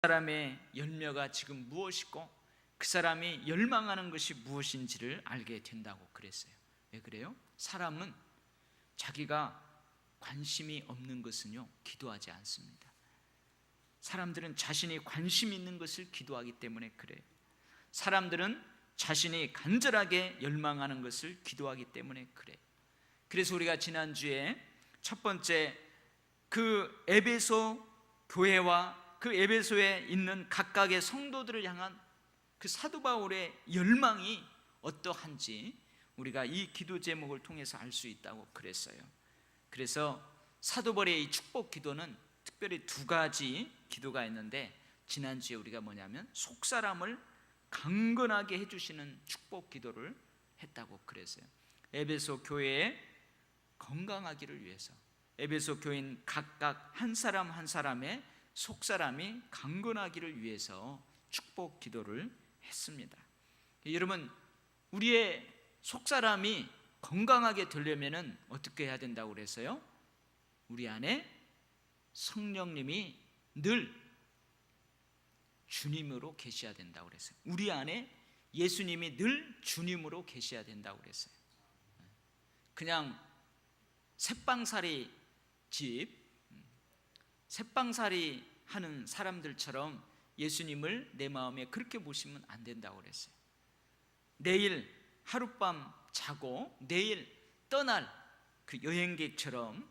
사람의 열매가 지금 무엇이고 그 사람이 열망하는 것이 무엇인지를 알게 된다고 그랬어요. 왜 그래요? 사람은 자기가 관심이 없는 것은요, 기도하지 않습니다. 사람들은 자신이 관심 있는 것을 기도하기 때문에 그래요. 사람들은 자신이 간절하게 열망하는 것을 기도하기 때문에 그래요. 그래서 우리가 지난주에 첫 번째 그 에베소 교회와 그 에베소에 있는 각각의 성도들을 향한 그 사도 바울의 열망이 어떠한지 우리가 이 기도 제목을 통해서 알 수 있다고 그랬어요. 그래서 사도 바울의 이 축복 기도는 특별히 두 가지 기도가 있는데, 지난주에 우리가 뭐냐면 속사람을 강건하게 해주시는 축복 기도를 했다고 그랬어요. 에베소 교회에 건강하기를 위해서, 에베소 교인 각각 한 사람 한 사람의 속사람이 강건하기를 위해서 축복 기도를 했습니다. 여러분, 우리의 속사람이 건강하게 되려면 어떻게 해야 된다고 그랬어요? 우리 안에 성령님이 늘 주님으로 계셔야 된다고 그랬어요. 우리 안에 예수님이 늘 주님으로 계셔야 된다고 그랬어요. 그냥 새빵살이 집, 새빵살이 하는 사람들처럼 예수님을 내 마음에 그렇게 모시면 안 된다고 그랬어요. 내일 하룻밤 자고 내일 떠날 그 여행객처럼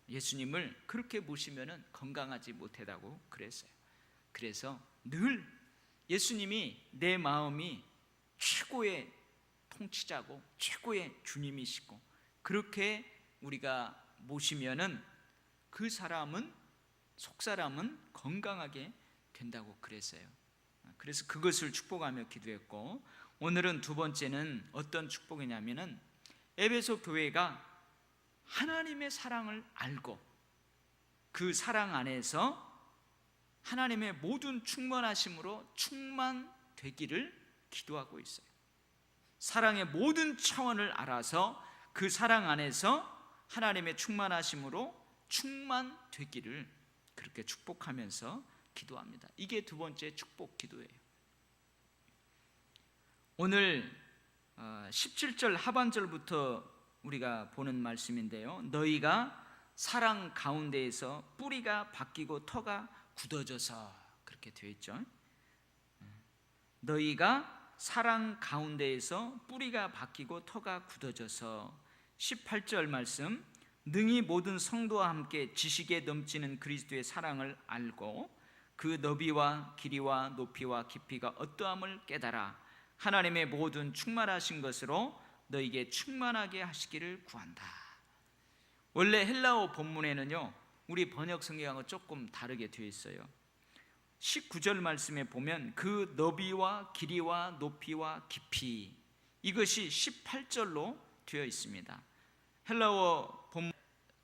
예수님을 그렇게 모시면 건강하지 못하다고 그랬어요. 그래서 늘 예수님이 내 마음이 최고의 통치자고 최고의 주님이시고, 그렇게 우리가 모시면은 그 사람은, 속사람은 건강하게 된다고 그랬어요. 그래서 그것을 축복하며 기도했고, 오늘은 두 번째는 어떤 축복이냐면은 에베소 교회가 하나님의 사랑을 알고 그 사랑 안에서 하나님의 모든 충만하심으로 충만되기를 기도하고 있어요. 사랑의 모든 차원을 알아서 그 사랑 안에서 하나님의 충만하심으로 충만되기를 그렇게 축복하면서 기도합니다. 이게 두 번째 축복 기도예요. 오늘 17절 하반절부터 우리가 보는 말씀인데요, 너희가 사랑 가운데에서 뿌리가 바뀌고 터가 굳어져서, 그렇게 되어 있죠. 너희가 사랑 가운데에서 뿌리가 바뀌고 터가 굳어져서. 18절 말씀, 능히 모든 성도와 함께 지식에 넘치는 그리스도의 사랑을 알고 그 너비와 길이와 높이와 깊이가 어떠함을 깨달아 하나님의 모든 충만하신 것으로 너희에게 충만하게 하시기를 구한다. 원래 헬라어 본문에는요, 우리 번역 성경하고 조금 다르게 되어 있어요. 19절 말씀에 보면 그 너비와 길이와 높이와 깊이, 이것이 18절로 되어 있습니다. 헬라어 본문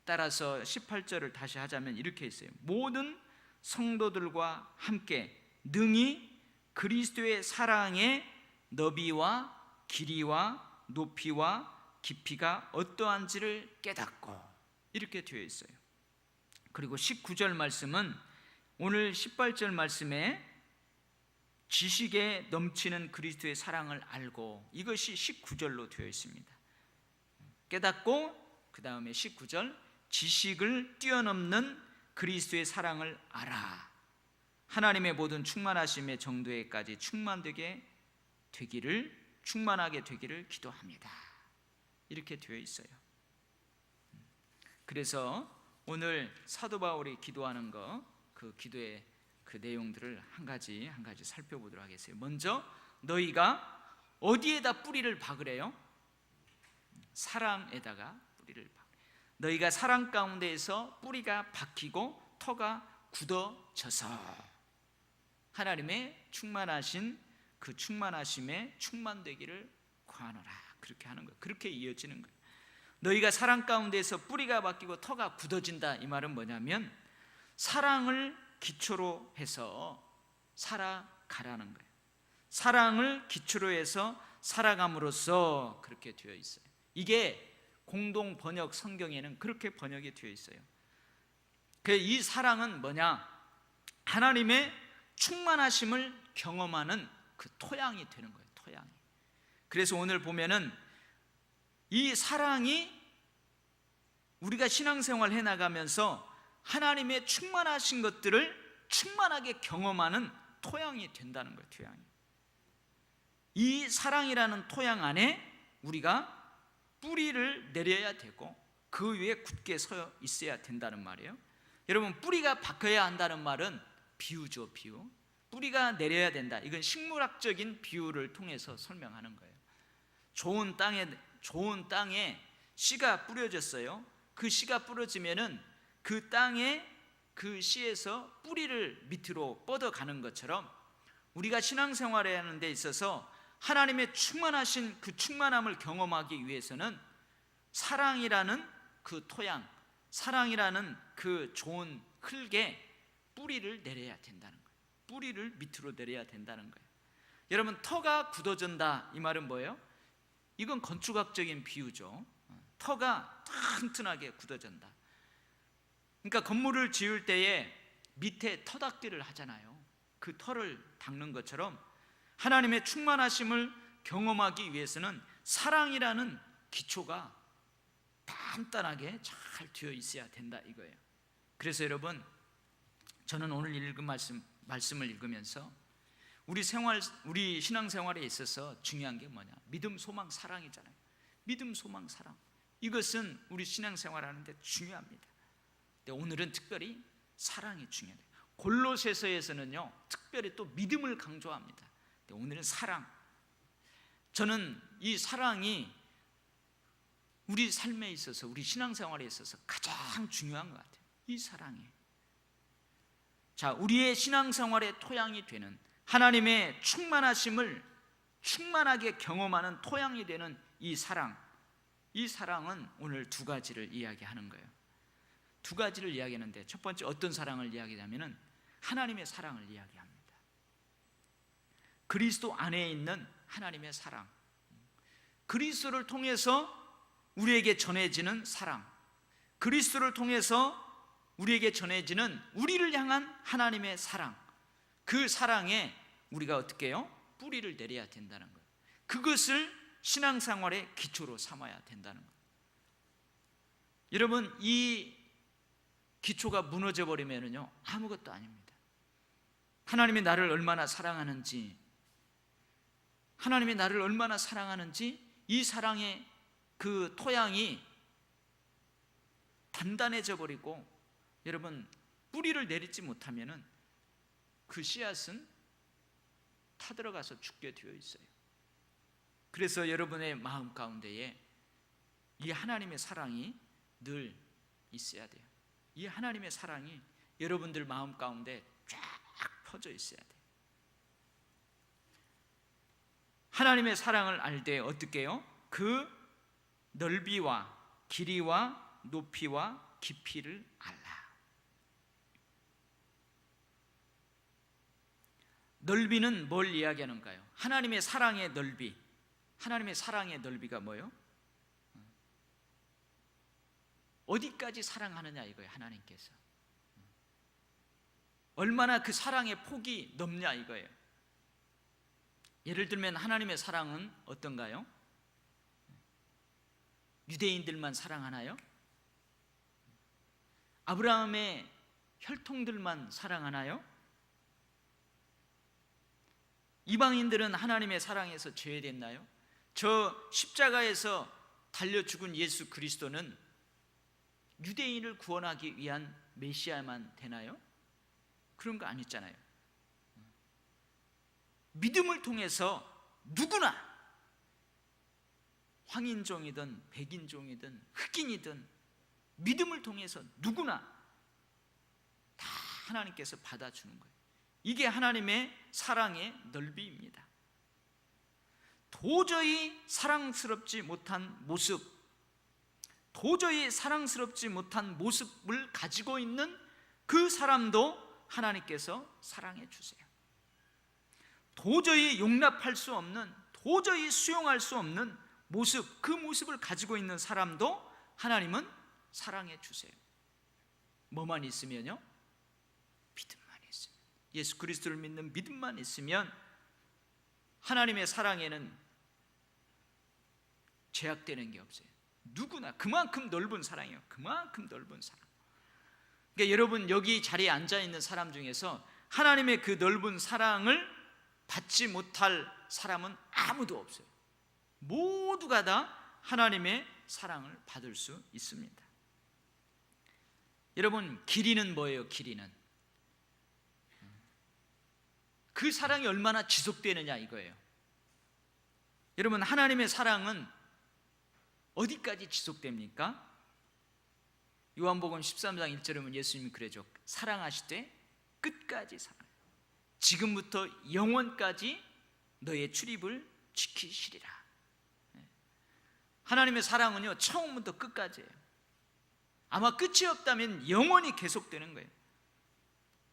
따라서 18절을 다시 하자면 이렇게 있어요. 모든 성도들과 함께 능히 그리스도의 사랑의 너비와 길이와 높이와 깊이가 어떠한지를 깨닫고, 이렇게 되어 있어요. 그리고 19절 말씀은 오늘 18절 말씀에 지식에 넘치는 그리스도의 사랑을 알고, 이것이 19절로 되어 있습니다. 깨닫고, 그 다음에 19절 지식을 뛰어넘는 그리스도의 사랑을 알아 하나님의 모든 충만하심의 정도에까지 충만하게 되기를 기도합니다. 이렇게 되어 있어요. 그래서 오늘 사도 바울이 기도하는 그 기도의 그 내용들을 한 가지 살펴보도록 하겠어요. 먼저 너희가 어디에다 뿌리를 박으래요? 사랑에다가 뿌리를 박으래요. 너희가 사랑 가운데에서 뿌리가 박히고 터가 굳어져서 하나님의 충만하신 그 충만하심에 충만되기를 구하노라, 그렇게 하는 거예요. 그렇게 이어지는 거예요. 너희가 사랑 가운데에서 뿌리가 바뀌고 터가 굳어진다, 이 말은 뭐냐면 사랑을 기초로 해서 살아가라는 거예요. 사랑을 기초로 해서 살아감으로써, 그렇게 되어 있어요. 이게 공동 번역 성경에는 그렇게 번역이 되어 있어요. 이 사랑은 뭐냐? 하나님의 충만하심을 경험하는 그 토양이 되는 거예요. 토양이. 그래서 오늘 보면은 이 사랑이 우리가 신앙생활 해나가면서 하나님의 충만하신 것들을 충만하게 경험하는 토양이 된다는 거예요. 토양이. 이 사랑이라는 토양 안에 우리가 뿌리를 내려야 되고 그 위에 굳게 서 있어야 된다는 말이에요. 여러분, 뿌리가 박혀야 한다는 말은 비유죠. 비유. 뿌리가 내려야 된다. 이건 식물학적인 비유를 통해서 설명하는 거예요. 좋은 땅에 씨가 뿌려졌어요. 그 씨가 뿌려지면은 그 땅에 그 씨에서 뿌리를 밑으로 뻗어가는 것처럼 우리가 신앙생활을 하는 데 있어서 하나님의 충만하신 그 충만함을 경험하기 위해서는 사랑이라는 그 토양, 사랑이라는 그 좋은 흙에 뿌리를 내려야 된다는 거예요. 뿌리를 밑으로 내려야 된다는 거예요. 여러분, 터가 굳어진다, 이 말은 뭐예요? 이건 건축학적인 비유죠. 터가 튼튼하게 굳어진다. 그러니까 건물을 지을 때에 밑에 터 닦기를 하잖아요. 그 터를 닦는 것처럼 하나님의 충만하심을 경험하기 위해서는 사랑이라는 기초가 단단하게 잘 되어 있어야 된다, 이거예요. 그래서 여러분, 저는 오늘 읽은 말씀을 읽으면서 우리 신앙생활에 있어서 중요한 게 뭐냐? 믿음, 소망, 사랑이잖아요. 믿음, 소망, 사랑. 이것은 우리 신앙생활 하는데 중요합니다. 근데 오늘은 특별히 사랑이 중요해요. 골로새서에서는요, 특별히 또 믿음을 강조합니다. 근데 오늘은 사랑. 저는 이 사랑이 우리 삶에 있어서, 우리 신앙생활에 있어서 가장 중요한 것 같아요. 이 사랑이. 자, 우리의 신앙생활의 토양이 되는, 하나님의 충만하심을 충만하게 경험하는 토양이 되는 이 사랑. 이 사랑은 오늘 두 가지를 이야기하는 거예요. 두 가지를 이야기하는데, 첫 번째 어떤 사랑을 이야기하냐면은 하나님의 사랑을 이야기합니다. 그리스도 안에 있는 하나님의 사랑, 그리스도를 통해서 우리에게 전해지는 사랑, 그리스도를 통해서 우리에게 전해지는 우리를 향한 하나님의 사랑, 그 사랑에 우리가 어떻게 해요? 뿌리를 내려야 된다는 거예요. 그것을 신앙생활의 기초로 삼아야 된다는 거예요. 여러분, 이 기초가 무너져 버리면요, 아무것도 아닙니다. 하나님이 나를 얼마나 사랑하는지, 하나님이 나를 얼마나 사랑하는지, 이 사랑의 그 토양이 단단해져 버리고, 여러분, 뿌리를 내리지 못하면은 그 씨앗은 타들어가서 죽게 되어 있어요. 그래서 여러분의 마음 가운데에 이 하나님의 사랑이 늘 있어야 돼요. 이 하나님의 사랑이 여러분들 마음 가운데 쫙 퍼져 있어야 돼요. 하나님의 사랑을 알 때 어떻게 해요? 그 넓이와 길이와 높이와 깊이를 알라. 넓이는 뭘 이야기하는가요? 하나님의 사랑의 넓이. 하나님의 사랑의 넓이가 뭐예요? 어디까지 사랑하느냐, 이거예요. 하나님께서 얼마나 그 사랑의 폭이 넓냐, 이거예요. 예를 들면 하나님의 사랑은 어떤가요? 유대인들만 사랑하나요? 아브라함의 혈통들만 사랑하나요? 이방인들은 하나님의 사랑에서 제외됐나요? 저 십자가에서 달려 죽은 예수 그리스도는 유대인을 구원하기 위한 메시아만 되나요? 그런 거 아니잖아요. 믿음을 통해서 누구나, 황인종이든 백인종이든 흑인이든 믿음을 통해서 누구나 다 하나님께서 받아주는 거예요. 이게 하나님의 사랑의 넓이입니다. 도저히 사랑스럽지 못한 모습, 도저히 사랑스럽지 못한 모습을 가지고 있는 그 사람도 하나님께서 사랑해 주세요. 도저히 용납할 수 없는, 도저히 수용할 수 없는 모습, 그 모습을 가지고 있는 사람도 하나님은 사랑해 주세요. 뭐만 있으면요? 믿음만 있으면. 예수 그리스도를 믿는 믿음만 있으면 하나님의 사랑에는 제약되는 게 없어요. 누구나 그만큼 넓은 사랑이에요. 그만큼 넓은 사랑. 그러니까 여러분, 여기 자리에 앉아있는 사람 중에서 하나님의 그 넓은 사랑을 받지 못할 사람은 아무도 없어요. 모두가 다 하나님의 사랑을 받을 수 있습니다. 여러분, 길이는 뭐예요? 길이는 그 사랑이 얼마나 지속되느냐 이거예요. 여러분, 하나님의 사랑은 어디까지 지속됩니까? 요한복음 13장 1절에 보면 예수님이 그러죠. 사랑하시되 끝까지 사랑, 지금부터 영원까지 너의 출입을 지키시리라. 하나님의 사랑은요, 처음부터 끝까지예요. 아마 끝이 없다면 영원히 계속되는 거예요.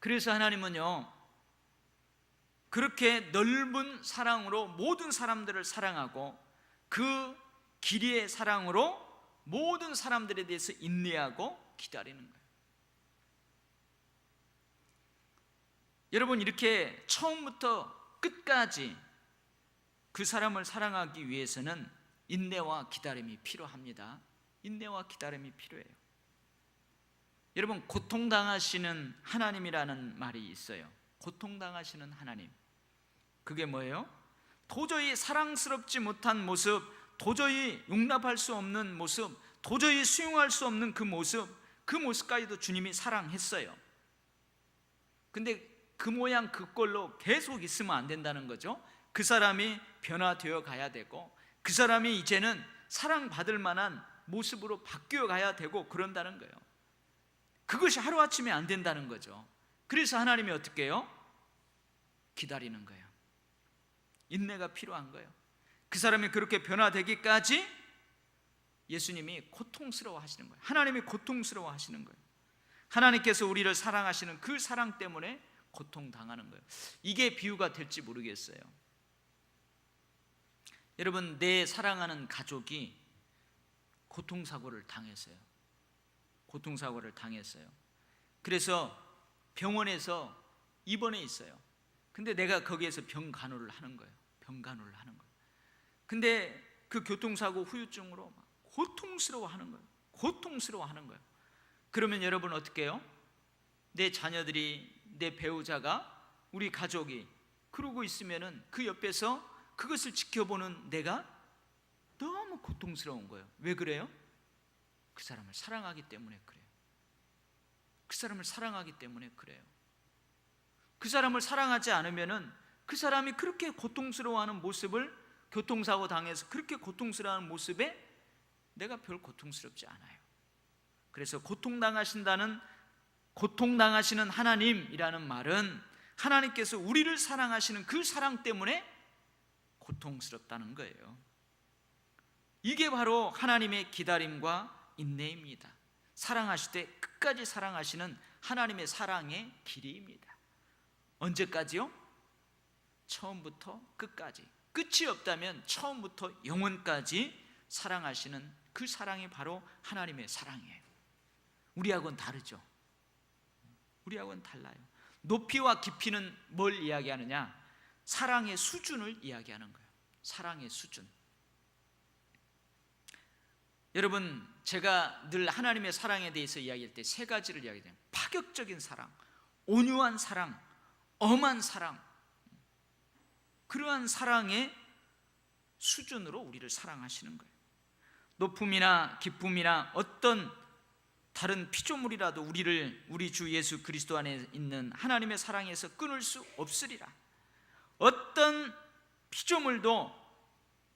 그래서 하나님은요, 그렇게 넓은 사랑으로 모든 사람들을 사랑하고 그 길이의 사랑으로 모든 사람들에 대해서 인내하고 기다리는 거예요. 여러분, 이렇게 처음부터 끝까지 그 사람을 사랑하기 위해서는 인내와 기다림이 필요합니다. 인내와 기다림이 필요해요. 여러분, 고통당하시는 하나님이라는 말이 있어요. 고통당하시는 하나님, 그게 뭐예요? 도저히 사랑스럽지 못한 모습, 도저히 용납할 수 없는 모습, 도저히 수용할 수 없는 그 모습까지도 주님이 사랑했어요. 근데 그 모양 그 꼴로 계속 있으면 안 된다는 거죠. 그 사람이 변화되어 가야 되고, 그 사람이 이제는 사랑받을 만한 모습으로 바뀌어 가야 되고 그런다는 거예요. 그것이 하루아침에 안 된다는 거죠. 그래서 하나님이 어떻게 해요? 기다리는 거예요. 인내가 필요한 거예요. 그 사람이 그렇게 변화되기까지 예수님이 고통스러워 하시는 거예요. 하나님이 고통스러워 하시는 거예요. 하나님께서 우리를 사랑하시는 그 사랑 때문에 고통당하는 거예요. 이게 비유가 될지 모르겠어요. 여러분, 내 사랑하는 가족이 고통사고를 당했어요. 고통사고를 당했어요. 그래서 병원에서 입원해 있어요. 근데 내가 거기에서 병간호를 하는 거예요. 병간호를 하는 거예요. 근데 그 교통사고 후유증으로 막 고통스러워 하는 거예요. 고통스러워 하는 거예요. 그러면 여러분 어떻게 해요? 내 자녀들이, 내 배우자가, 우리 가족이 그러고 있으면은 그 옆에서 그것을 지켜보는 내가 너무 고통스러운 거예요. 왜 그래요? 그 사람을 사랑하기 때문에 그래요. 그 사람을 사랑하기 때문에 그래요. 그 사람을 사랑하지 않으면은 그 사람이 그렇게 고통스러워하는 모습을, 교통사고 당해서 그렇게 고통스러워하는 모습에 내가 별 고통스럽지 않아요. 그래서 고통당하시는 하나님이라는 말은 하나님께서 우리를 사랑하시는 그 사랑 때문에 고통스럽다는 거예요. 이게 바로 하나님의 기다림과 인내입니다. 사랑하실 때 끝까지 사랑하시는 하나님의 사랑의 길이입니다. 언제까지요? 처음부터 끝까지. 끝이 없다면 처음부터 영원까지 사랑하시는 그 사랑이 바로 하나님의 사랑이에요. 우리하고는 다르죠. 우리하고는 달라요. 높이와 깊이는 뭘 이야기하느냐? 사랑의 수준을 이야기하는 거예요. 사랑의 수준. 여러분, 제가 늘 하나님의 사랑에 대해서 이야기할 때 세 가지를 이야기해요. 파격적인 사랑, 온유한 사랑, 엄한 사랑. 그러한 사랑의 수준으로 우리를 사랑하시는 거예요. 높음이나 기쁨이나 어떤 다른 피조물이라도 우리 주 예수 그리스도 안에 있는 하나님의 사랑에서 끊을 수 없으리라. 어떤 피조물도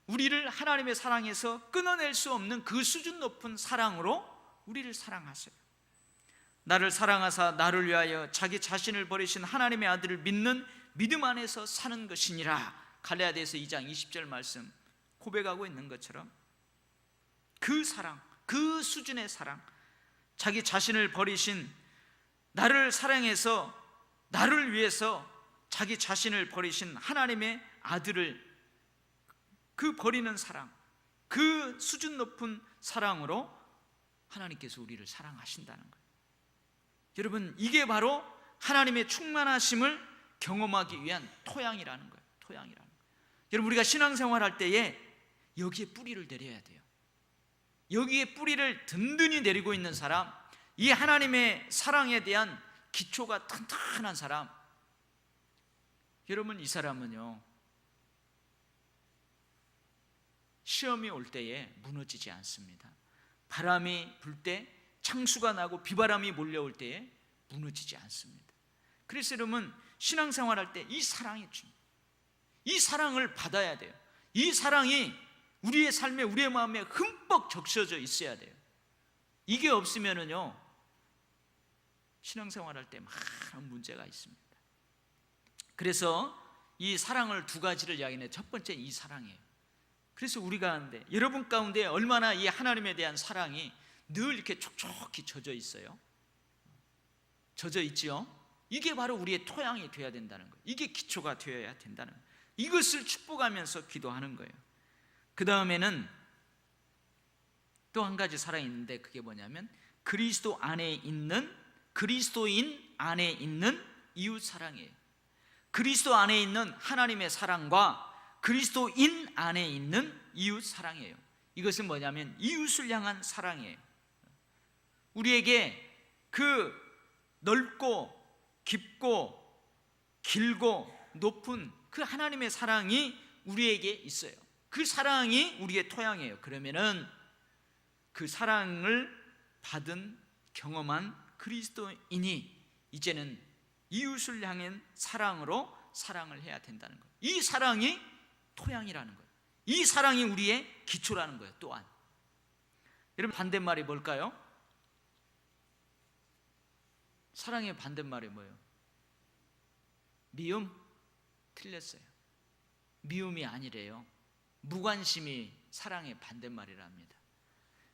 우리를 하나님의 사랑에서 끊어낼 수 없는 그 수준 높은 사랑으로 우리를 사랑하세요. 나를 사랑하사 나를 위하여 자기 자신을 버리신 하나님의 아들을 믿는 믿음 안에서 사는 것이니라. 갈라디아서 2장 20절 말씀 고백하고 있는 것처럼 그 사랑, 그 수준의 사랑, 자기 자신을 버리신, 나를 사랑해서 나를 위해서 자기 자신을 버리신 하나님의 아들을 그 버리는 사랑, 그 수준 높은 사랑으로 하나님께서 우리를 사랑하신다는 거예요. 여러분, 이게 바로 하나님의 충만하심을 경험하기 위한 토양이라는 거예요. 토양이라는 거예요. 여러분, 우리가 신앙생활 할 때에 여기에 뿌리를 내려야 돼요. 여기에 뿌리를 든든히 내리고 있는 사람, 이 하나님의 사랑에 대한 기초가 튼튼한 사람, 여러분, 이 사람은요, 시험이 올 때에 무너지지 않습니다. 바람이 불 때, 창수가 나고 비바람이 몰려올 때에 무너지지 않습니다. 그래서 여러분, 신앙생활 할 때 이 사랑이 중요해요. 이 사랑을 받아야 돼요. 이 사랑이 우리의 삶에, 우리의 마음에 흠뻑 적셔져 있어야 돼요. 이게 없으면은요, 신앙생활 할 때 많은 문제가 있습니다. 그래서 이 사랑을 두 가지를 이야기해요. 첫 번째, 이 사랑이에요. 그래서 우리 가운데, 여러분 가운데 얼마나 이 하나님에 대한 사랑이 늘 이렇게 촉촉히 젖어 있어요. 젖어 있지요. 이게 바로 우리의 토양이 되어야 된다는 거예요. 이게 기초가 되어야 된다는 거예요. 이것을 축복하면서 기도하는 거예요. 그 다음에는 또 한 가지 사랑이 있는데, 그게 뭐냐면 그리스도 안에 있는, 그리스도인 안에 있는 이웃 사랑이에요. 그리스도 안에 있는 하나님의 사랑과 그리스도인 안에 있는 이웃 사랑이에요. 이것은 뭐냐면 이웃을 향한 사랑이에요. 우리에게 그 넓고 깊고 길고 높은 그 하나님의 사랑이 우리에게 있어요. 그 사랑이 우리의 토양이에요. 그러면은 그 사랑을 받은, 경험한 그리스도인이 이제는 이웃을 향한 사랑으로 사랑을 해야 된다는 거예요. 이 사랑이 토양이라는 거예요. 이 사랑이 우리의 기초라는 거예요. 또한 여러분, 반대말이 뭘까요? 사랑의 반대말이 뭐예요? 미움? 틀렸어요. 미움이 아니래요. 무관심이 사랑의 반대말이랍니다.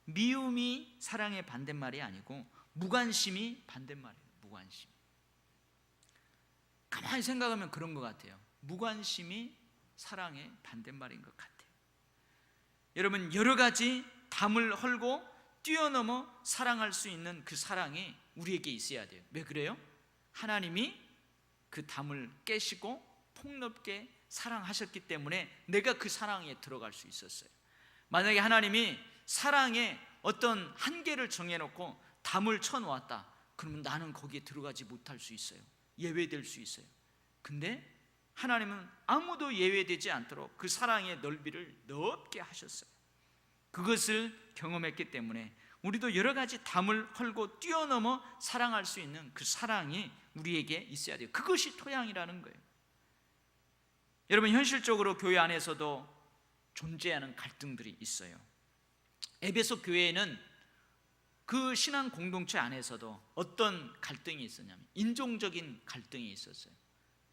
미움이 사랑의 반대말이 아니고 무관심이 반대말이에요. 무관심. 가만히 생각하면 그런 것 같아요. 무관심이 사랑의 반대말인 것 같아요. 여러분, 여러 가지 담을 헐고 뛰어넘어 사랑할 수 있는 그 사랑이 우리에게 있어야 돼요. 왜 그래요? 하나님이 그 담을 깨시고 폭넓게 사랑하셨기 때문에 내가 그 사랑에 들어갈 수 있었어요. 만약에 하나님이 사랑에 어떤 한계를 정해놓고 담을 쳐놓았다, 그러면 나는 거기에 들어가지 못할 수 있어요. 예외될 수 있어요. 근데 하나님은 아무도 예외되지 않도록 그 사랑의 넓이를 넓게 하셨어요. 그것을 경험했기 때문에 우리도 여러 가지 담을 헐고 뛰어넘어 사랑할 수 있는 그 사랑이 우리에게 있어야 돼요. 그것이 토양이라는 거예요. 여러분, 현실적으로 교회 안에서도 존재하는 갈등들이 있어요. 에베소 교회에는 그 신앙 공동체 안에서도 어떤 갈등이 있었냐면 인종적인 갈등이 있었어요.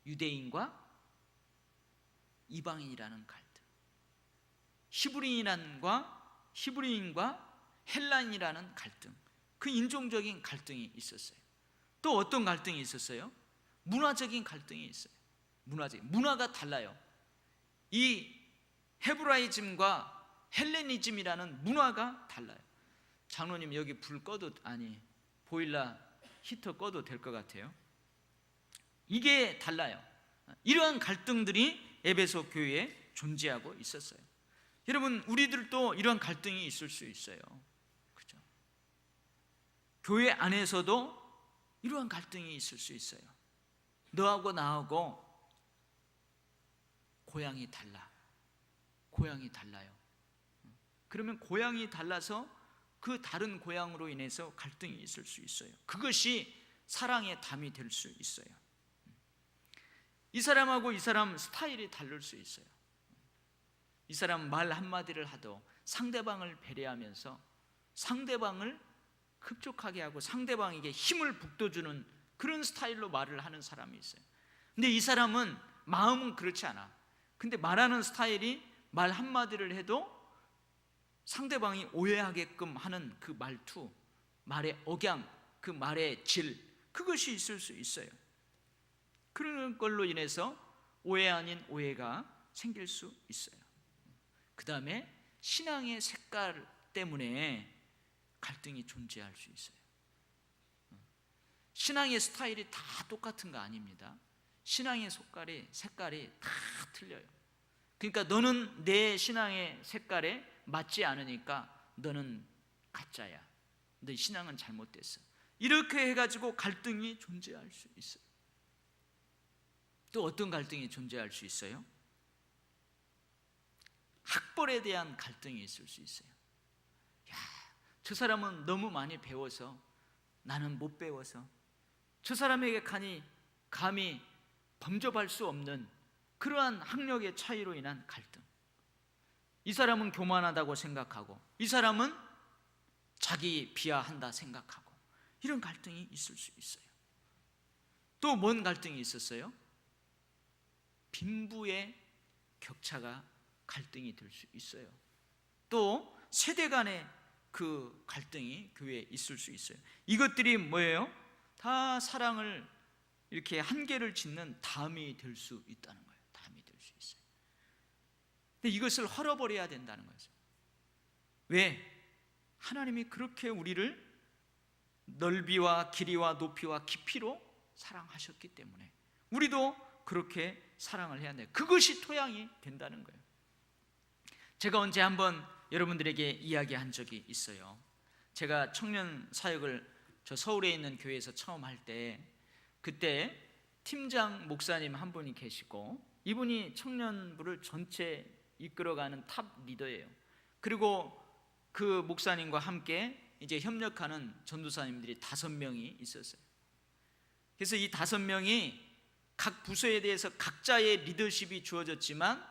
유대인과 이방인이라는 갈등, 히브리인과 헬라인이라는 갈등, 그 인종적인 갈등이 있었어요. 또 어떤 갈등이 있었어요? 문화적인 갈등이 있어요. 문화가 달라요. 이 헤브라이즘과 헬레니즘이라는 문화가 달라요. 장로님, 여기 불 꺼도, 아니 보일러 히터 꺼도 될 것 같아요. 이게 달라요. 이러한 갈등들이 에베소 교회에 존재하고 있었어요. 여러분, 우리들도 이러한 갈등이 있을 수 있어요. 그죠? 교회 안에서도 이러한 갈등이 있을 수 있어요. 너하고 나하고 고향이 달라요. 그러면 고향이 달라서 그 다른 고향으로 인해서 갈등이 있을 수 있어요. 그것이 사랑의 담이 될 수 있어요. 이 사람하고 이 사람 스타일이 다를 수 있어요. 이 사람 말 한마디를 하도 상대방을 배려하면서 상대방을 흡족하게 하고 상대방에게 힘을 북돋주는 그런 스타일로 말을 하는 사람이 있어요. 근데 이 사람은 마음은 그렇지 않아. 근데 말하는 스타일이 말 한마디를 해도 상대방이 오해하게끔 하는 그 말투, 말의 억양, 그 말의 질, 그것이 있을 수 있어요. 그런 걸로 인해서 오해 아닌 오해가 생길 수 있어요. 그 다음에 신앙의 색깔 때문에 갈등이 존재할 수 있어요. 신앙의 스타일이 다 똑같은 거 아닙니다. 신앙의 색깔이 다 틀려요. 그러니까 너는 내 신앙의 색깔에 맞지 않으니까 너는 가짜야, 너 신앙은 잘못됐어, 이렇게 해가지고 갈등이 존재할 수 있어요. 또 어떤 갈등이 존재할 수 있어요? 학벌에 대한 갈등이 있을 수 있어요. 야, 저 사람은 너무 많이 배워서 나는 못 배워서, 저 사람에게 감히 범접할 수 없는 그러한 학력의 차이로 인한 갈등. 이 사람은 교만하다고 생각하고 이 사람은 자기 비하한다 생각하고, 이런 갈등이 있을 수 있어요. 또 뭔 갈등이 있었어요? 빈부의 격차가 갈등이 될 수 있어요. 또 세대 간의 그 갈등이 교회에 있을 수 있어요. 이것들이 뭐예요? 다 사랑을 이렇게 한계를 짓는 담이 될 수 있다는 거예요. 담이 될 수 있어요. 근데 이것을 헐어버려야 된다는 거죠. 왜? 하나님이 그렇게 우리를 넓이와 길이와 높이와 깊이로 사랑하셨기 때문에 우리도 그렇게 사랑을 해야 돼요. 그것이 토양이 된다는 거예요. 제가 언제 한번 여러분들에게 이야기한 적이 있어요. 제가 청년 사역을 저 서울에 있는 교회에서 처음 할 때, 그때 팀장 목사님 한 분이 계시고, 이분이 청년부를 전체 이끌어가는 탑 리더예요. 그리고 그 목사님과 함께 이제 협력하는 전도사님들이 5명이 있었어요. 그래서 이 5명이 각 부서에 대해서 각자의 리더십이 주어졌지만,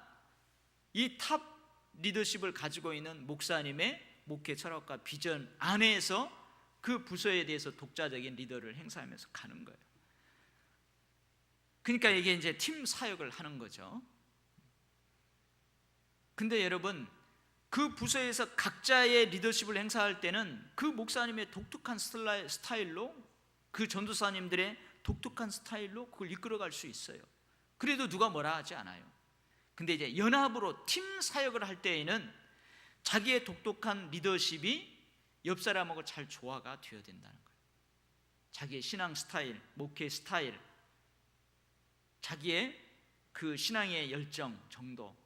이 탑 리더십을 가지고 있는 목사님의 목회 철학과 비전 안에서 그 부서에 대해서 독자적인 리더를 행사하면서 가는 거예요. 그러니까 이게 이제 팀 사역을 하는 거죠. 근데 여러분, 그 부서에서 각자의 리더십을 행사할 때는 그 목사님의 독특한 스타일로, 그 전도사님들의 독특한 스타일로 그걸 이끌어갈 수 있어요. 그래도 누가 뭐라 하지 않아요. 근데 이제 연합으로 팀 사역을 할 때에는 자기의 독특한 리더십이 옆 사람하고 잘 조화가 되어야 된다는 거예요. 자기의 신앙 스타일, 목회 스타일, 자기의 그 신앙의 열정, 정도,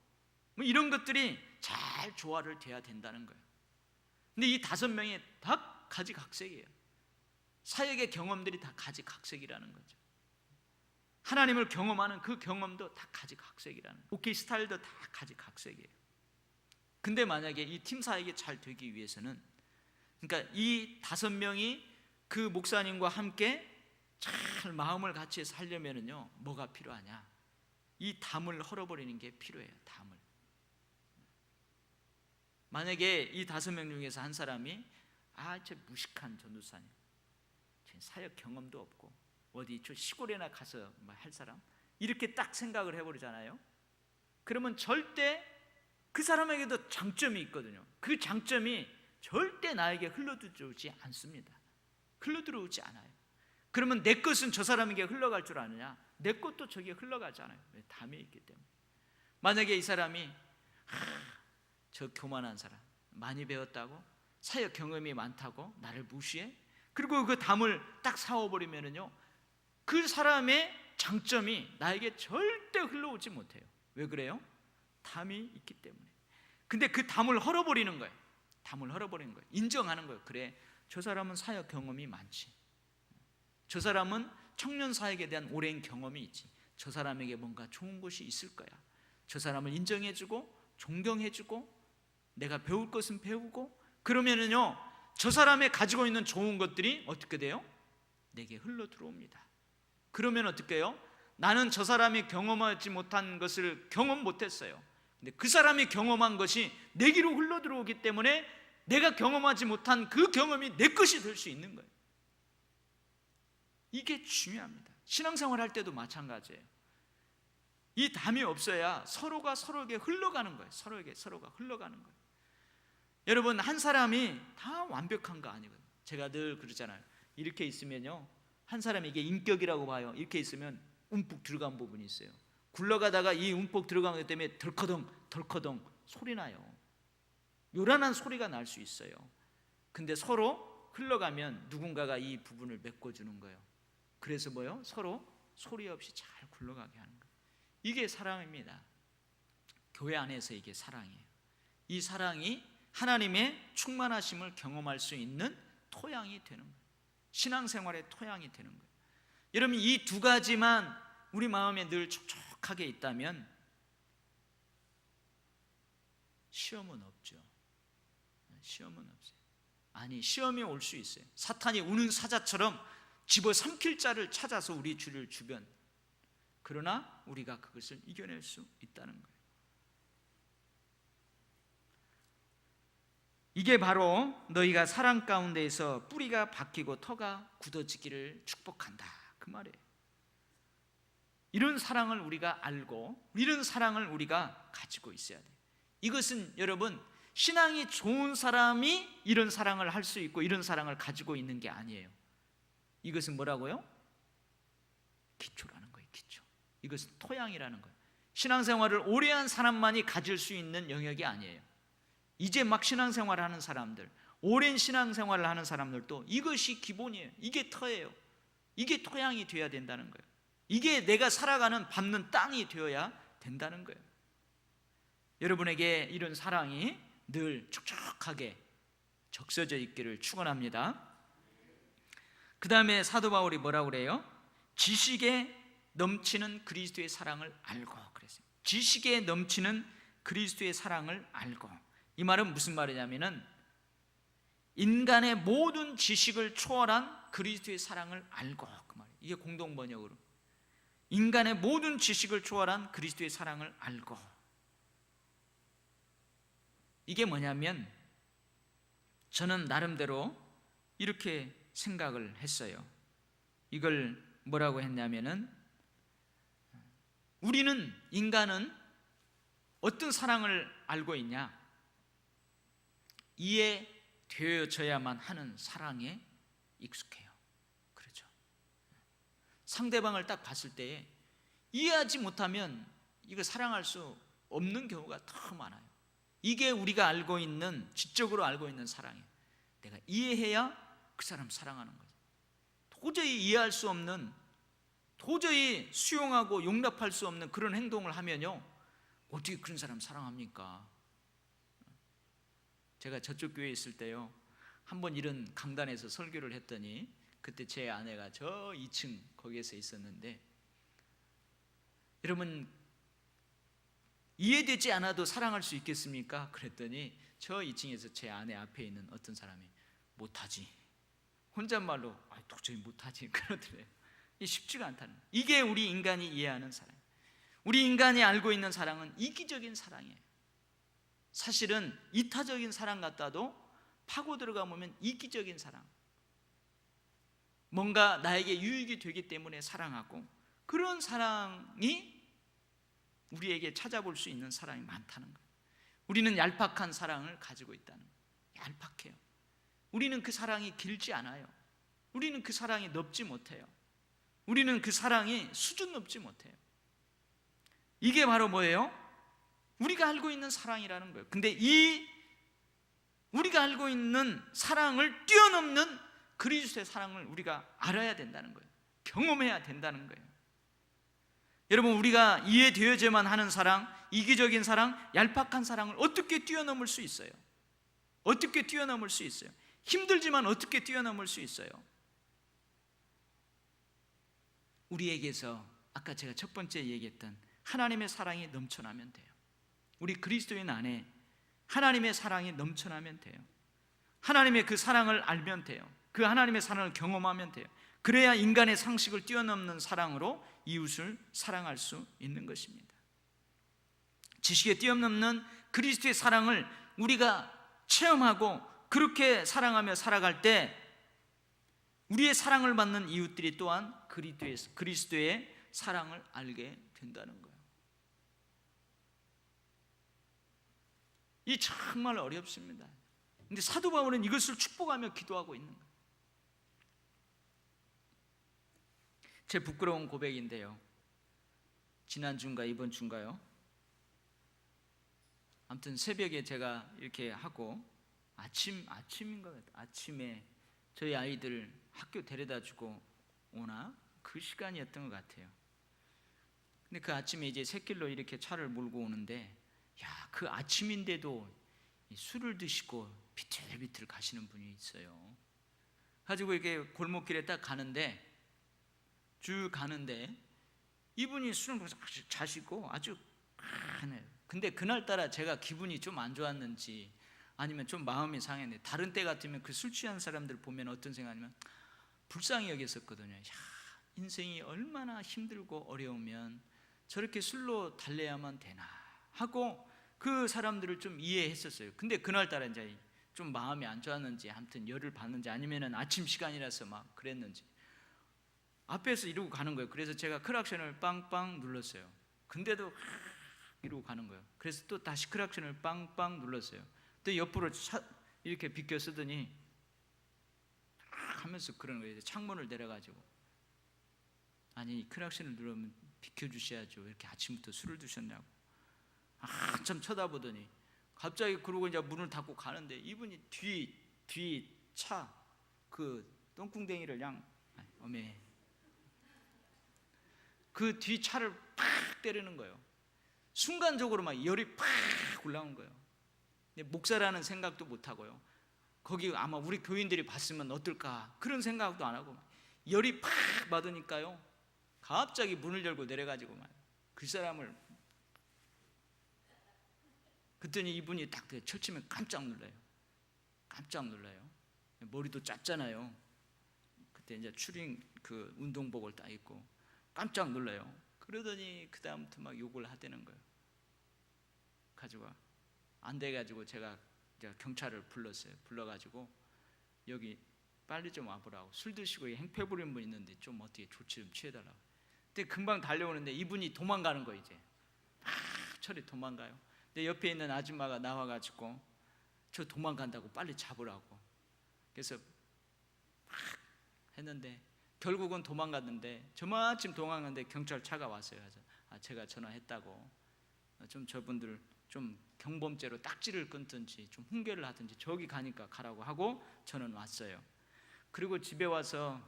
뭐 이런 것들이 잘 조화를 돼야 된다는 거예요. 근데 이 5명이 다 가지각색이에요. 사역의 경험들이 다 가지각색이라는 거죠. 하나님을 경험하는 그 경험도 다 가지각색이라는 거예요. 목회 스타일도 다 가지각색이에요. 근데 만약에 이 팀 사역이 잘 되기 위해서는, 그러니까 이 5명이 그 목사님과 함께 잘 마음을 같이 해서 하려면은요, 뭐가 필요하냐? 이 담을 헐어버리는 게 필요해요. 담을. 만약에 이 5명 중에서 한 사람이 저 무식한 전도사님, 사역 경험도 없고 어디 저 시골에나 가서 할 사람, 이렇게 딱 생각을 해버리잖아요. 그러면 절대 그 사람에게도 장점이 있거든요. 그 장점이 절대 나에게 흘러들어오지 않습니다. 흘러들어오지 않아요. 그러면 내 것은 저 사람에게 흘러갈 줄 아느냐? 내 것도 저기에 흘러가지 않아요. 왜? 담에 있기 때문에. 만약에 이 사람이 저 교만한 사람, 많이 배웠다고, 사역 경험이 많다고 나를 무시해? 그리고 그 담을 딱 사와버리면은요, 그 사람의 장점이 나에게 절대 흘러오지 못해요. 왜 그래요? 담이 있기 때문에. 근데 그 담을 헐어버리는 거예요. 담을 헐어버리는 거예요. 인정하는 거예요. 그래, 저 사람은 사역 경험이 많지, 저 사람은 청년 사역에 대한 오랜 경험이 있지, 저 사람에게 뭔가 좋은 것이 있을 거야. 저 사람을 인정해주고 존경해주고 내가 배울 것은 배우고, 그러면은요, 저 사람이 가지고 있는 좋은 것들이 어떻게 돼요? 내게 흘러 들어옵니다. 그러면 어떻게 해요? 나는 저 사람이 경험하지 못한 것을 경험 못했어요. 근데 그 사람이 경험한 것이 내게로 흘러 들어오기 때문에 내가 경험하지 못한 그 경험이 내 것이 될 수 있는 거예요. 이게 중요합니다. 신앙생활 할 때도 마찬가지예요. 이 담이 없어야 서로가 서로에게 흘러가는 거예요. 서로가 흘러가는 거예요. 여러분, 한 사람이 다 완벽한 거 아니거든요. 제가 늘 그러잖아요. 이렇게 있으면요, 한 사람이 이게 인격이라고 봐요. 이렇게 있으면 움푹 들어간 부분이 있어요. 굴러가다가 이 움푹 들어간 것 때문에 덜커덩 소리 나요. 요란한 소리가 날 수 있어요. 근데 서로 흘러가면 누군가가 이 부분을 메꿔주는 거예요. 그래서 뭐요? 서로 소리 없이 잘 굴러가게 하는 거예요. 이게 사랑입니다. 교회 안에서 이게 사랑이에요. 이 사랑이 하나님의 충만하심을 경험할 수 있는 토양이 되는 거예요. 신앙생활의 토양이 되는 거예요. 여러분, 이 두 가지만 우리 마음에 늘 촉촉하게 있다면 시험은 없죠. 시험은 없어요. 아니, 시험이 올 수 있어요. 사탄이 우는 사자처럼 집어삼킬 자를 찾아서 우리 주를 주변. 그러나 우리가 그것을 이겨낼 수 있다는 거예요. 이게 바로 너희가 사랑 가운데에서 뿌리가 박히고 터가 굳어지기를 축복한다, 그 말이에요. 이런 사랑을 우리가 알고 이런 사랑을 우리가 가지고 있어야 돼요. 이것은 여러분, 신앙이 좋은 사람이 이런 사랑을 할 수 있고 이런 사랑을 가지고 있는 게 아니에요. 이것은 뭐라고요? 기초라는 거예요. 기초. 이것은 토양이라는 거예요. 신앙생활을 오래 한 사람만이 가질 수 있는 영역이 아니에요. 이제 막 신앙생활을 하는 사람들, 오랜 신앙생활을 하는 사람들도 이것이 기본이에요. 이게 터예요. 이게 토양이 되어야 된다는 거예요. 이게 내가 살아가는 밟는 땅이 되어야 된다는 거예요. 여러분에게 이런 사랑이 늘 촉촉하게 적셔져 있기를 축원합니다. 그 다음에 사도 바울이 뭐라고 그래요? 지식에 넘치는 그리스도의 사랑을 알고 그랬어요. 지식에 넘치는 그리스도의 사랑을 알고. 이 말은 무슨 말이냐면은 인간의 모든 지식을 초월한 그리스도의 사랑을 알고, 그 말이에요. 이게 공동 번역으로 인간의 모든 지식을 초월한 그리스도의 사랑을 알고. 이게 뭐냐면 저는 나름대로 이렇게 생각을 했어요. 이걸 뭐라고 했냐면은 우리는, 인간은 어떤 사랑을 알고 있냐? 이해되어져야만 하는 사랑에 익숙해요. 그렇죠? 상대방을 딱 봤을 때에 이해하지 못하면 이거 사랑할 수 없는 경우가 더 많아요. 이게 우리가 알고 있는, 지적으로 알고 있는 사랑이에요. 내가 이해해야 그 사람 사랑하는 거죠. 도저히 이해할 수 없는, 도저히 수용하고 용납할 수 없는 그런 행동을 하면요, 어떻게 그런 사람 사랑합니까? 제가 저쪽 교회에 있을 때요, 한번 이런 강단에서 설교를 했더니 그때 제 아내가 저 2층 거기에서 있었는데, 여러분 이해되지 않아도 사랑할 수 있겠습니까? 그랬더니 저 2층에서 제 아내 앞에 있는 어떤 사람이 못하지, 혼잣말로 도저히 못하지 그러더래요. 이게 쉽지가 않다는 거예요. 이게 우리 인간이 이해하는 사랑, 우리 인간이 알고 있는 사랑은 이기적인 사랑이에요. 사실은 이타적인 사랑 같다도 파고 들어가 보면 이기적인 사랑, 뭔가 나에게 유익이 되기 때문에 사랑하고, 그런 사랑이 우리에게 찾아볼 수 있는 사랑이 많다는 거예요. 우리는 얄팍한 사랑을 가지고 있다는 거예요. 얄팍해요. 우리는 그 사랑이 길지 않아요. 우리는 그 사랑이 넓지 못해요. 우리는 그 사랑이 수준 높지 못해요. 이게 바로 뭐예요? 우리가 알고 있는 사랑이라는 거예요. 근데 이 우리가 알고 있는 사랑을 뛰어넘는 그리스도의 사랑을 우리가 알아야 된다는 거예요. 경험해야 된다는 거예요. 여러분, 우리가 이해되어야만 하는 사랑, 이기적인 사랑, 얄팍한 사랑을 어떻게 뛰어넘을 수 있어요? 어떻게 뛰어넘을 수 있어요? 힘들지만 어떻게 뛰어넘을 수 있어요? 우리에게서 아까 제가 첫 번째 얘기했던 하나님의 사랑이 넘쳐나면 돼요. 우리 그리스도인 안에 하나님의 사랑이 넘쳐나면 돼요. 하나님의 그 사랑을 알면 돼요. 그 하나님의 사랑을 경험하면 돼요. 그래야 인간의 상식을 뛰어넘는 사랑으로 이웃을 사랑할 수 있는 것입니다. 지식에 뛰어넘는 그리스도의 사랑을 우리가 체험하고 그렇게 사랑하며 살아갈 때 우리의 사랑을 받는 이웃들이 또한 그리스도의 사랑을 알게 된다는 거예요. 이 정말 어렵습니다. 근데 사도 바울은 이것을 축복하며 기도하고 있는 거예요. 제 부끄러운 고백인데요, 지난주인가 이번 주인가요? 아무튼 새벽에 제가 이렇게 하고 아침인 것 같아요. 아침에 저희 아이들 학교 데려다 주고 오나? 그 시간이었던 것 같아요. 근데 그 아침에 이제 샛길로 이렇게 차를 몰고 오는데, 야, 그 아침인데도 술을 드시고 비틀비틀 가시는 분이 있어요. 가지고 이렇게 골목길에 딱 가는데, 쭉 가는데 이분이 술을 자시고 아주 하네요. 근데 그날따라 제가 기분이 좀 안 좋았는지 아니면 좀 마음이 상했는데, 다른 때 같으면 그 술 취한 사람들 보면 어떤 생각이냐면 불쌍히 여겼었거든요. 야, 인생이 얼마나 힘들고 어려우면 저렇게 술로 달래야만 되나 하고 그 사람들을 좀 이해했었어요. 근데 그날따라 이제 좀 마음이 안 좋았는지, 아무튼 열을 받는지, 아니면은 아침 시간이라서 막 그랬는지 앞에서 이러고 가는 거예요. 그래서 제가 크락션을 빵빵 눌렀어요. 근데도 이러고 가는 거예요. 그래서 또 다시 크락션을 빵빵 눌렀어요. 또 옆으로 이렇게 비껴 쓰더니 하면서 그러는 거예요. 창문을 내려가지고, 아니 크락션을 누르면 비켜주셔야죠, 이렇게 아침부터 술을 드셨냐고 한참 쳐다보더니 갑자기 그러고 이제 문을 닫고 가는데, 이분이 뒤 차 그 똥궁댕이를 어메 그 뒤 차를 팍 때리는 거예요. 순간적으로 막 열이 팍 올라온 거예요. 근데 목사라는 생각도 못 하고요. 거기 아마 우리 교인들이 봤으면 어떨까 그런 생각도 안 하고 열이 팍 받으니까요, 갑자기 문을 열고 내려가지고 그 사람을, 그랬더니 이분이 딱 철치면 깜짝 놀라요. 깜짝 놀라요. 머리도 짧잖아요. 그때 이제 추링 그 운동복을 딱 입고 깜짝 놀라요. 그러더니 그 다음부터 막 욕을 하대는 거예요. 가지고 안 돼가지고 제가 경찰을 불렀어요. 불러가지고 여기 빨리 좀 와보라고, 술 드시고 행패 부리는 분 있는데 좀 어떻게 조치 좀 취해달라고. 근데 금방 달려오는데 이분이 도망가는 거예요. 이제 철이 도망가요. 근데 옆에 있는 아줌마가 나와가지고 저 도망간다고 빨리 잡으라고. 그래서 막 했는데 결국은 도망갔는데, 저마침 도망갔는데 경찰차가 왔어요. 그래서 제가 전화했다고, 좀 저분들 좀 경범죄로 딱지를 끊든지 좀 훈계를 하든지 저기 가니까 가라고 하고 저는 왔어요. 그리고 집에 와서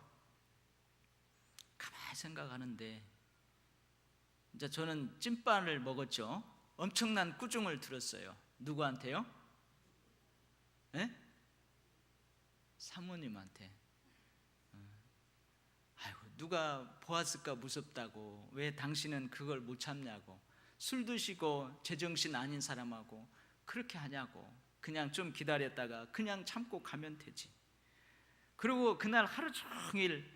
가만히 생각하는데, 이제 저는 찐빵을 먹었죠. 엄청난 꾸중을 들었어요. 누구한테요? 네? 사모님한테. 아이고, 누가 보았을까 무섭다고, 왜 당신은 그걸 못 참냐고, 술 드시고 제정신 아닌 사람하고 그렇게 하냐고, 그냥 좀 기다렸다가 그냥 참고 가면 되지. 그리고 그날 하루 종일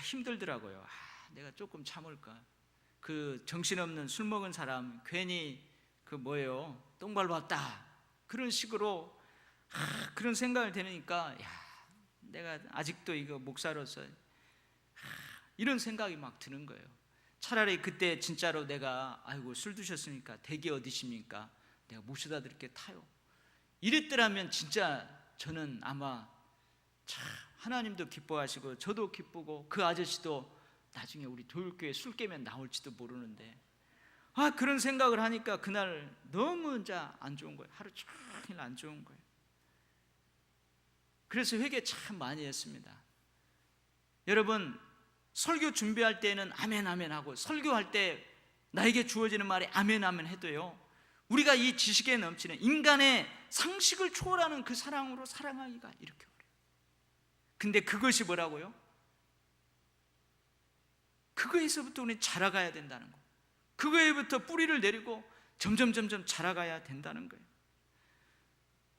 힘들더라고요. 내가 조금 참을까, 그 정신없는 술 먹은 사람 괜히 그 뭐예요, 똥 밟았다 그런 식으로 그런 생각을 들으니까, 내가 아직도 이거 목사로서 이런 생각이 막 드는 거예요. 차라리 그때 진짜로 내가 아이고 술 드셨으니까 댁이 어디십니까, 내가 모셔다 드릴게 타요, 이랬더라면 진짜 저는 아마 참 하나님도 기뻐하시고 저도 기쁘고 그 아저씨도 나중에 우리 도율교회 술 깨면 나올지도 모르는데, 그런 생각을 하니까 그날 너무 이제 안 좋은 거예요. 하루 종일 안 좋은 거예요. 그래서 회개 참 많이 했습니다. 여러분, 설교 준비할 때는 아멘 아멘 하고, 설교할 때 나에게 주어지는 말이 아멘 아멘 해도요, 우리가 이 지식에 넘치는 인간의 상식을 초월하는 그 사랑으로 사랑하기가 이렇게 어려워요. 근데 그것이 뭐라고요? 그거에서부터 우리는 자라가야 된다는 거, 그거에부터 뿌리를 내리고 점점 자라가야 된다는 거예요.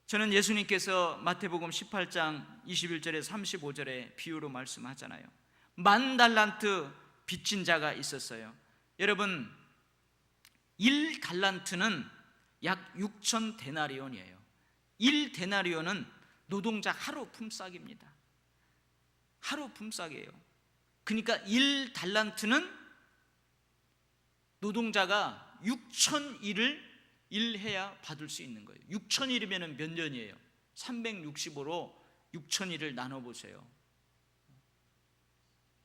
저는 예수님께서 마태복음 18장 21절에서 35절에 비유로 말씀하잖아요. 10,000달란트 빚진 자가 있었어요. 여러분, 1달란트는 약 6,000데나리온이에요. 1데나리온은 노동자 하루 품삯입니다. 하루 품삯이에요. 그러니까 1달란트는 노동자가 6,000일을 일해야 받을 수 있는 거예요. 6,000일이면 몇 년이에요? 365로 6,000일을 나눠보세요.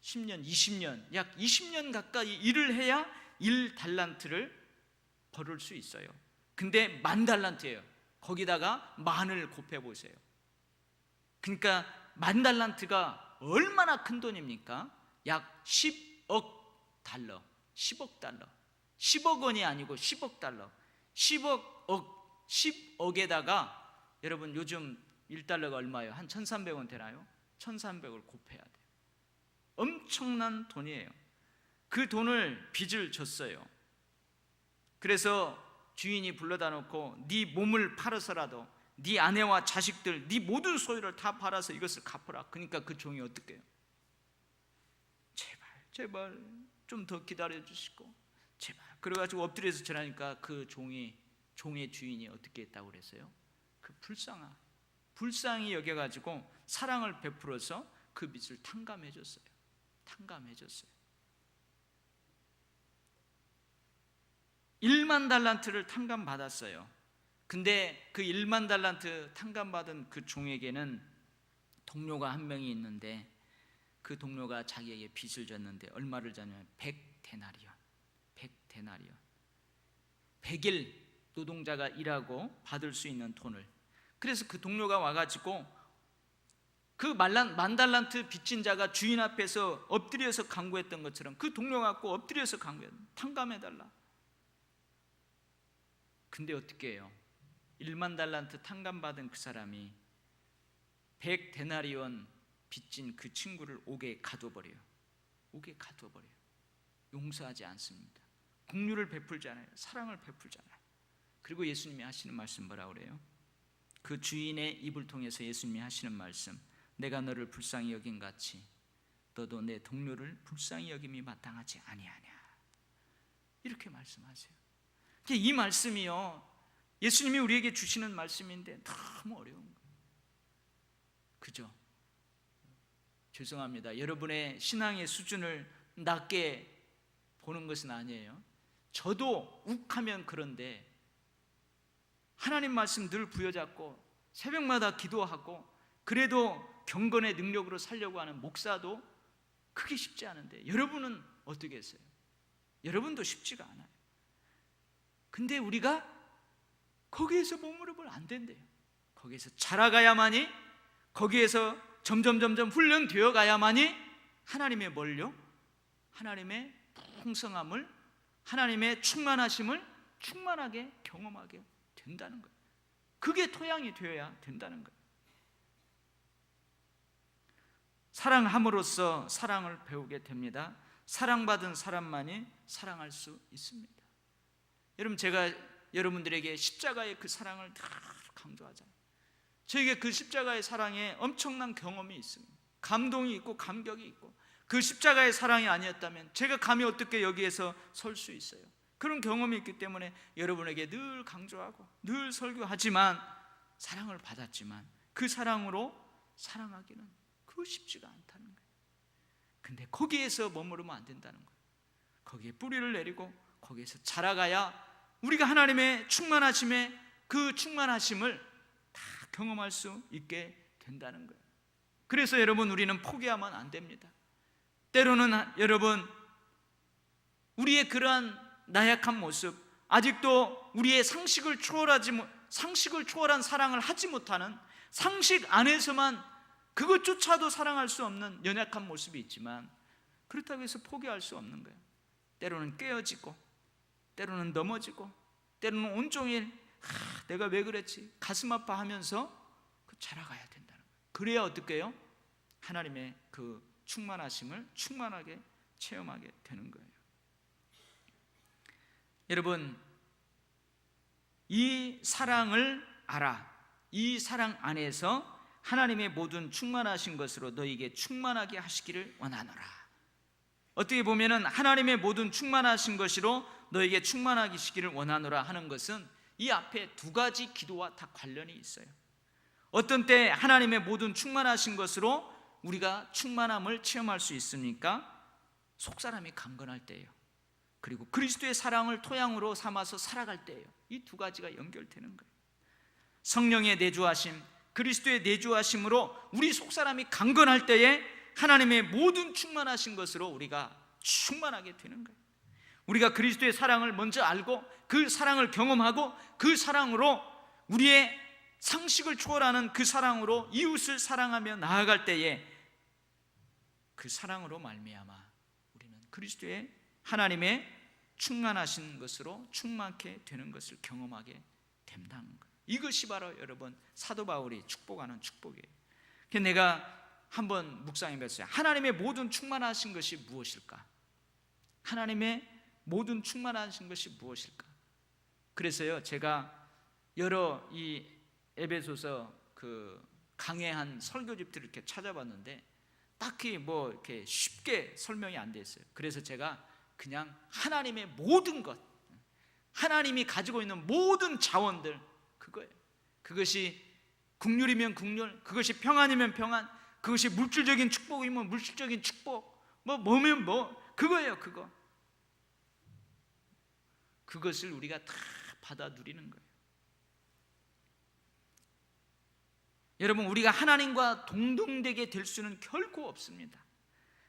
10년, 20년, 약 20년 가까이 일을 해야 1달란트를 벌을 수 있어요. 근데 10,000달란트예요. 거기다가 만을 곱해보세요. 그러니까 10,000달란트가 얼마나 큰 돈입니까? 약 10억 달러, 10억 달러, 10억 원이 아니고 10억 달러, 10억에다가 여러분 요즘 1달러가 얼마예요? 한 1,300원 되나요? 1,300을 곱해야 돼요. 엄청난 돈이에요. 그 돈을 빚을 줬어요. 그래서 주인이 불러다 놓고 네 몸을 팔아서라도 네 아내와 자식들, 네 모든 소유를 다 팔아서 이것을 갚아라. 그러니까 그 종이 어떻게 해요? 제발 좀 더 기다려 주시고 제발. 그래가지고 엎드려서 절하니까 그 종의 주인이 어떻게 했다고 그랬어요? 그 불쌍히 여겨가지고 사랑을 베풀어서 그 빚을 탕감해 줬어요. 1만 달란트를 탕감받았어요. 근데 그 1만 달란트 탕감받은 그 종에게는 동료가 한 명이 있는데 그 동료가 자기에게 빚을 졌는데 얼마를 졌냐면 100데나리온. 100일 노동자가 일하고 받을 수 있는 돈을. 그래서 그 동료가 와가지고 그 만 달란트 빚진 자가 주인 앞에서 엎드려서 간구했던 것처럼 그 동료가 갖고 엎드려서 간구해요. 탕감해달라. 근데 어떻게 해요? 1만 달란트 탕감받은 그 사람이 100데나리온 빚진 그 친구를 옥에 가둬버려요. 용서하지 않습니다. 긍휼을 베풀잖아요. 사랑을 베풀잖아요. 그리고 예수님이 하시는 말씀 뭐라고 그래요? 그 주인의 입을 통해서 예수님이 하시는 말씀, 내가 너를 불쌍히 여긴 같이 너도 내 동료를 불쌍히 여김이 마땅하지 아니하냐. 이렇게 말씀하세요. 이 말씀이요, 예수님이 우리에게 주시는 말씀인데 너무 어려운 거예요. 그죠? 죄송합니다. 여러분의 신앙의 수준을 낮게 보는 것은 아니에요. 저도 욱하면 그런데 하나님 말씀 늘 부여잡고 새벽마다 기도하고 그래도 경건의 능력으로 살려고 하는 목사도 그게 쉽지 않은데 여러분은 어떻게 했어요? 여러분도 쉽지가 않아요. 근데 우리가 거기에서 머무르면 안 된대요. 거기에서 자라가야만이, 거기에서 점점 훈련되어 가야만이 하나님의 뭘요? 하나님의 풍성함을, 하나님의 충만하심을 충만하게 경험하게 된다는 거예요. 그게 토양이 되어야 된다는 거예요. 사랑함으로써 사랑을 배우게 됩니다. 사랑받은 사람만이 사랑할 수 있습니다. 여러분, 제가 여러분들에게 십자가의 그 사랑을 다 강조하잖아요. 저에게 그 십자가의 사랑에 엄청난 경험이 있습니다. 감동이 있고 감격이 있고, 그 십자가의 사랑이 아니었다면 제가 감히 어떻게 여기에서 설 수 있어요? 그런 경험이 있기 때문에 여러분에게 늘 강조하고 늘 설교하지만, 사랑을 받았지만 그 사랑으로 사랑하기는 그거 쉽지가 않다는 거예요. 근데 거기에서 머무르면 안 된다는 거예요. 거기에 뿌리를 내리고 거기에서 자라가야 우리가 하나님의 충만하심의 그 충만하심을 다 경험할 수 있게 된다는 거예요. 그래서 여러분, 우리는 포기하면 안 됩니다. 때로는 여러분, 우리의 그러한 나약한 모습, 아직도 우리의 상식을 초월한 사랑을 하지 못하는, 상식 안에서만 그것조차도 사랑할 수 없는 연약한 모습이 있지만, 그렇다고 해서 포기할 수 없는 거예요. 때로는 깨어지고, 때로는 넘어지고, 때로는 온종일 내가 왜 그랬지? 가슴 아파하면서 자라가야 된다는 거예요. 그래야 어떻게 해요? 하나님의 그 충만하심을 충만하게 체험하게 되는 거예요. 여러분, 이 사랑을 알아. 이 사랑 안에서 하나님의 모든 충만하신 것으로 너에게 충만하게 하시기를 원하노라. 어떻게 보면은 하나님의 모든 충만하신 것으로 너에게 충만하게 하시기를 원하노라 하는 것은 이 앞에 두 가지 기도와 다 관련이 있어요. 어떤 때 하나님의 모든 충만하신 것으로 우리가 충만함을 체험할 수 있습니까? 속사람이 강건할 때예요. 그리고 그리스도의 사랑을 토양으로 삼아서 살아갈 때예요. 이 두 가지가 연결되는 거예요. 성령의 내주하심, 그리스도의 내주하심으로 우리 속사람이 강건할 때에 하나님의 모든 충만하신 것으로 우리가 충만하게 되는 거예요. 우리가 그리스도의 사랑을 먼저 알고 그 사랑을 경험하고 그 사랑으로 우리의 상식을 초월하는 그 사랑으로 이웃을 사랑하며 나아갈 때에 그 사랑으로 말미암아 우리는 그리스도의 하나님의 충만하신 것으로 충만케 되는 것을 경험하게 된다는 거예요. 이것이 바로 여러분 사도 바울이 축복하는 축복이에요. 그래서 내가 한번 묵상해 봤어요. 하나님의 모든 충만하신 것이 무엇일까? 하나님의 모든 충만하신 것이 무엇일까? 그래서요, 제가 여러 이 에베소서 그 강해한 설교집들을 이렇게 찾아봤는데 딱히 뭐 이렇게 쉽게 설명이 안 돼 있어요. 그래서 제가 그냥 하나님의 모든 것, 하나님이 가지고 있는 모든 자원들, 그거예요. 그것이 국률이면 국률, 그것이 평안이면 평안, 그것이 물질적인 축복이면 물질적인 축복, 뭐면 그거예요. 그것을 우리가 다 받아 누리는 거예요. 여러분, 우리가 하나님과 동등되게 될 수는 결코 없습니다.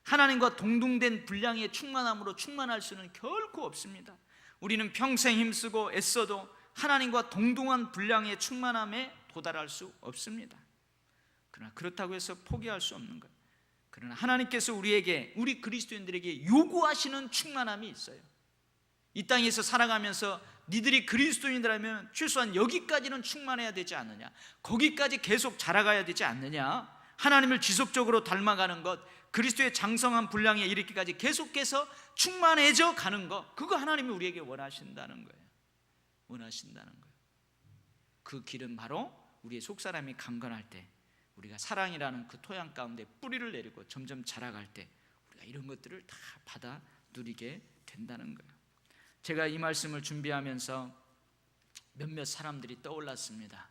하나님과 동등된 분량의 충만함으로 충만할 수는 결코 없습니다. 우리는 평생 힘쓰고 애써도 하나님과 동등한 분량의 충만함에 도달할 수 없습니다. 그러나 그렇다고 해서 포기할 수 없는 거예요. 그러나 하나님께서 우리 그리스도인들에게 요구하시는 충만함이 있어요. 이 땅에서 살아가면서 니들이 그리스도인이라면 최소한 여기까지는 충만해야 되지 않느냐, 거기까지 계속 자라가야 되지 않느냐, 하나님을 지속적으로 닮아가는 것, 그리스도의 장성한 분량에 이르기까지 계속해서 충만해져 가는 것, 그거 하나님이 우리에게 원하신다는 거예요. 그 길은 바로 우리의 속사람이 강건할 때, 우리가 사랑이라는 그 토양 가운데 뿌리를 내리고 점점 자라갈 때 우리가 이런 것들을 다 받아 누리게 된다는 거예요. 제가 이 말씀을 준비하면서 몇몇 사람들이 떠올랐습니다.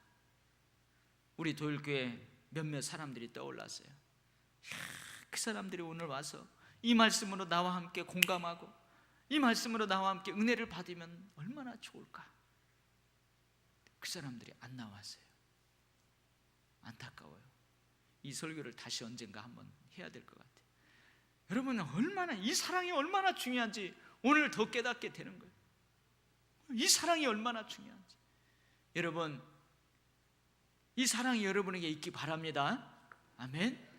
우리 도일교회 몇몇 사람들이 떠올랐어요. 그 사람들이 오늘 와서 이 말씀으로 나와 함께 공감하고 이 말씀으로 나와 함께 은혜를 받으면 얼마나 좋을까. 그 사람들이 안 나왔어요. 안타까워요. 이 설교를 다시 언젠가 한번 해야 될 것 같아요. 여러분, 이 사랑이 얼마나 중요한지 오늘 더 깨닫게 되는 거예요. 이 사랑이 얼마나 중요한지. 여러분, 이 사랑이 여러분에게 있기 바랍니다. 아멘.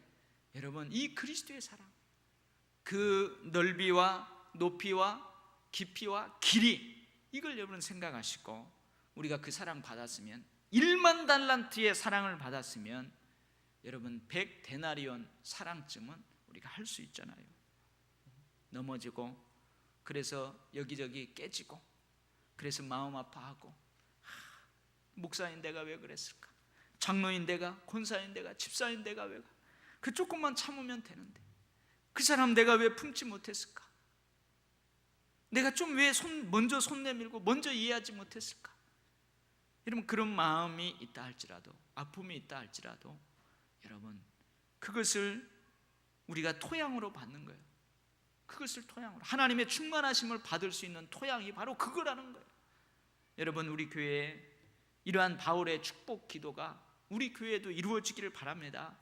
여러분, 이 그리스도의 사랑, 그 넓이와 높이와 깊이와 길이, 이걸 여러분 생각하시고 우리가 그 사랑 받았으면, 1만 달란트의 사랑을 받았으면 여러분 100데나리온 사랑쯤은 우리가 할 수 있잖아요. 넘어지고, 그래서 여기저기 깨지고, 그래서 마음 아파하고, 목사인 내가 왜 그랬을까, 장로인 내가, 권사인 내가, 집사인 내가 왜, 그 조금만 참으면 되는데 그 사람 내가 왜 품지 못했을까, 내가 좀 왜 먼저 손 내밀고 먼저 이해하지 못했을까. 여러분, 그런 마음이 있다 할지라도, 아픔이 있다 할지라도 여러분 그것을 우리가 토양으로 받는 거예요. 그것을 토양으로, 하나님의 충만하심을 받을 수 있는 토양이 바로 그거라는 거예요. 여러분, 우리 교회에 이러한 바울의 축복 기도가 우리 교회에도 이루어지기를 바랍니다.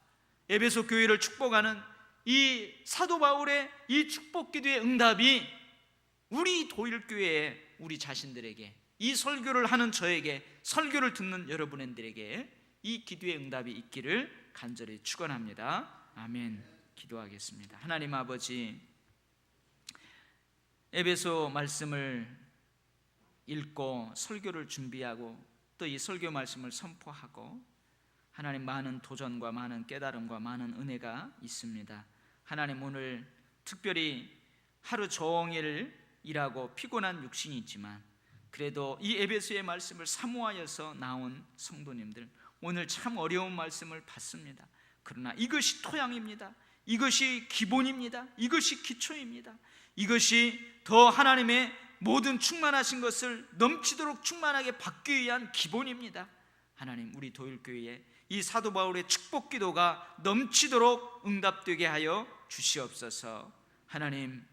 에베소 교회를 축복하는 이 사도 바울의 이 축복 기도의 응답이 우리 도일교회에, 우리 자신들에게, 이 설교를 하는 저에게, 설교를 듣는 여러분들에게 이 기도의 응답이 있기를 간절히 축원합니다. 아멘. 기도하겠습니다. 하나님 아버지, 에베소 말씀을 읽고 설교를 준비하고 또 이 설교 말씀을 선포하고 하나님, 많은 도전과 많은 깨달음과 많은 은혜가 있습니다. 하나님, 오늘 특별히 하루 종일 일하고 피곤한 육신이 있지만 그래도 이 에베소의 말씀을 사모하여서 나온 성도님들, 오늘 참 어려운 말씀을 받습니다. 그러나 이것이 토양입니다. 이것이 기본입니다. 이것이 기초입니다. 이것이 더 하나님의 모든 충만하신 것을 넘치도록 충만하게 받기 위한 기본입니다. 하나님, 우리 도일교회에 이 사도 바울의 축복 기도가 넘치도록 응답되게 하여 주시옵소서. 하나님,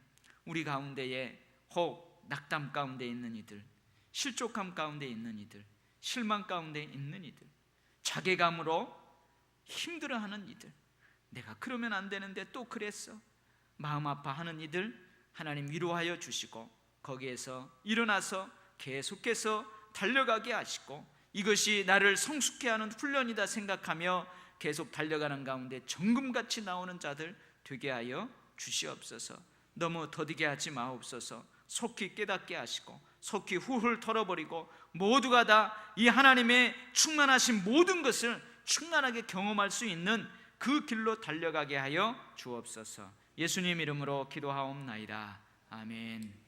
우리 가운데에 혹 낙담 가운데 있는 이들, 실족함 가운데 있는 이들, 실망 가운데 있는 이들, 자괴감으로 힘들어하는 이들, 내가 그러면 안 되는데 또 그랬어, 마음 아파하는 이들 하나님 위로하여 주시고 거기에서 일어나서 계속해서 달려가게 하시고, 이것이 나를 성숙케 하는 훈련이다 생각하며 계속 달려가는 가운데 정금같이 나오는 자들 되게 하여 주시옵소서. 너무 더디게 하지 마옵소서. 속히 깨닫게 하시고 속히 훌훌 털어버리고 모두가 다 이 하나님의 충만하신 모든 것을 충만하게 경험할 수 있는 그 길로 달려가게 하여 주옵소서. 예수님 이름으로 기도하옵나이다. 아멘.